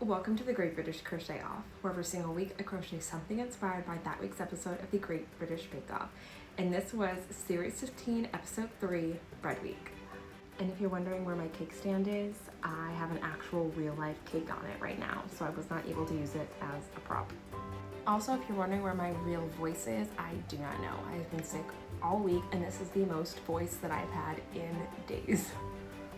Welcome to the Great British Crochet Off, where every single week I crochet something inspired by that week's episode of the Great British Bake Off. And this was Series 15, Episode 3, Bread Week. And if you're wondering where my cake stand is, I have an actual real life cake on it right now, so I was not able to use it as a prop. Also, if you're wondering where my real voice is, I do not know. I have been sick all week, and this is the most voice that I've had in days.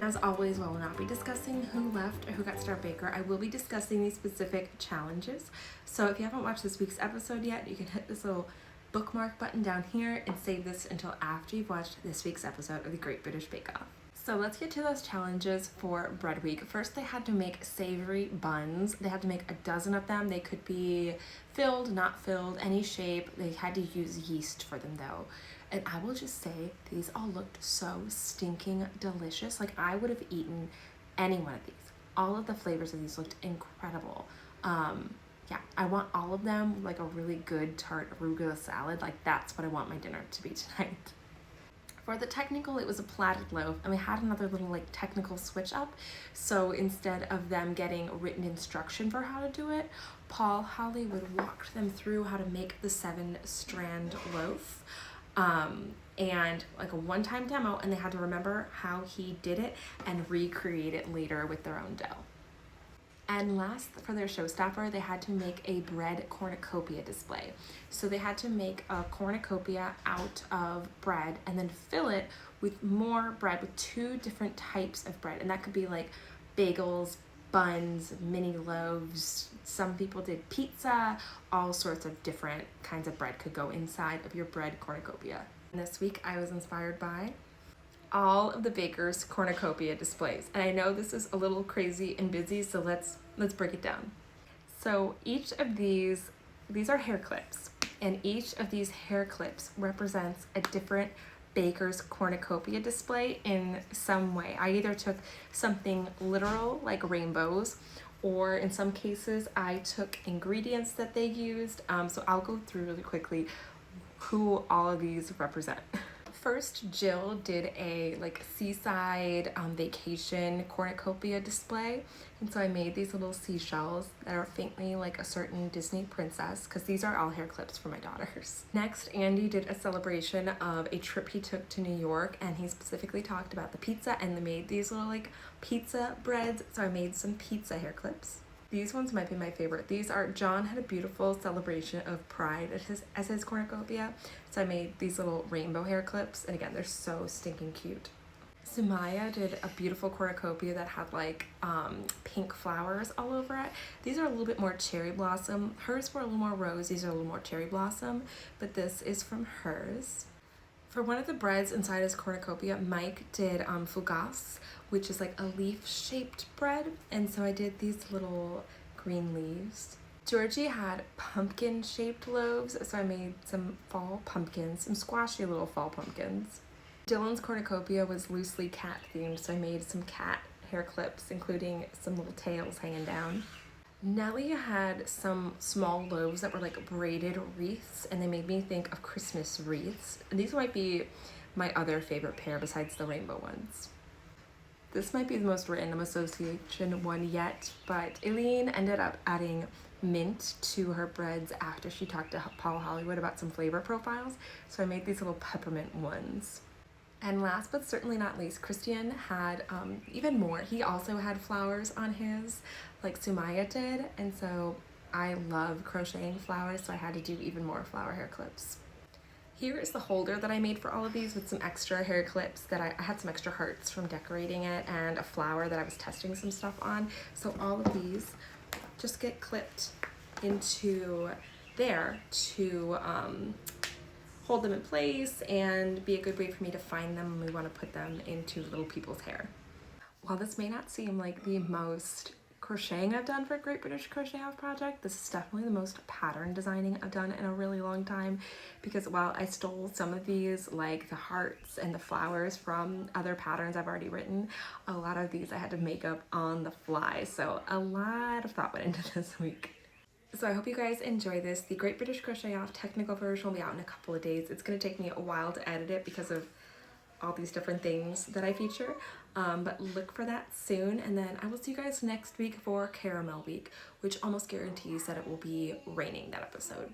As always, while we'll not be discussing who left or who got Star Baker, I will be discussing these specific challenges. So if you haven't watched this week's episode yet, you can hit this little bookmark button down here and save this until after you've watched this week's episode of the Great British Bake Off. So let's get to those challenges for Bread Week. First, they had to make savory buns. They had to make a dozen of them. They could be filled, not filled, any shape. They had to use yeast for them though. And I will just say, these all looked so stinking delicious. Like, I would have eaten any one of these. All of the flavors of these looked incredible. Yeah, I want all of them, like a really good tart arugula salad. Like, that's what I want my dinner to be tonight. For the technical, it was a platted loaf, and we had another little like technical switch up. So instead of them getting written instruction for how to do it, Paul Hollywood walked them through how to make the 7-strand loaf. And like a one-time demo, and they had to remember how he did it and recreate it later with their own dough. And last, for their showstopper, they had to make a bread cornucopia display. So they had to make a cornucopia out of bread and then fill it with more bread, with 2 different types of bread. And that could be like bagels, buns, mini loaves. Some people did pizza. All sorts of different kinds of bread could go inside of your bread cornucopia. And this week I was inspired by all of the bakers' cornucopia displays. And I know this is a little crazy and busy, so let's break it down. So each of these are hair clips, and each of these hair clips represents a different baker's cornucopia display in some way. I either took something literal like rainbows, or in some cases I took ingredients that they used. So I'll go through really quickly who all of these represent. First, Jill did a like seaside vacation cornucopia display, and so I made these little seashells that are faintly like a certain Disney princess, because these are all hair clips for my daughters. Next, Andy did a celebration of a trip he took to New York, and he specifically talked about the pizza, and they made these little like pizza breads, so I made some pizza hair clips. These ones might be my favorite. John had a beautiful celebration of pride as his cornucopia, so I made these little rainbow hair clips, and again, they're so stinking cute. Sumaya did a beautiful cornucopia that had like pink flowers all over it. These are a little bit more cherry blossom. Hers were a little more rose, these are a little more cherry blossom, but this is from hers. For one of the breads inside his cornucopia, Mike did fougasse, which is like a leaf-shaped bread, and so I did these little green leaves. Georgie had pumpkin-shaped loaves, so I made some fall pumpkins, some squashy little fall pumpkins. Dylan's cornucopia was loosely cat-themed, so I made some cat hair clips, including some little tails hanging down. Nellie had some small loaves that were like braided wreaths, and they made me think of Christmas wreaths. And these might be my other favorite pair besides the rainbow ones. This might be the most random association one yet, but Eileen ended up adding mint to her breads after she talked to Paul Hollywood about some flavor profiles, so I made these little peppermint ones. And last but certainly not least, Christian had even more. He also had flowers on his, like Sumaya did, and so I love crocheting flowers, so I had to do even more flower hair clips. Here is the holder that I made for all of these with some extra hair clips that I had some extra hearts from decorating it, and a flower that I was testing some stuff on. So all of these just get clipped into there to hold them in place and be a good way for me to find them when we want to put them into little people's hair. While this may not seem like the most crocheting I've done for a Great British Crochet Off project, this is definitely the most pattern designing I've done in a really long time, because while I stole some of these, like the hearts and the flowers, from other patterns I've already written, a lot of these I had to make up on the fly, so a lot of thought went into this week. So I hope you guys enjoy this. The Great British Crochet Off technical version will be out in a couple of days. It's going to take me a while to edit it because of all these different things that I feature. But look for that soon, and then I will see you guys next week for Caramel Week, which almost guarantees that it will be raining that episode.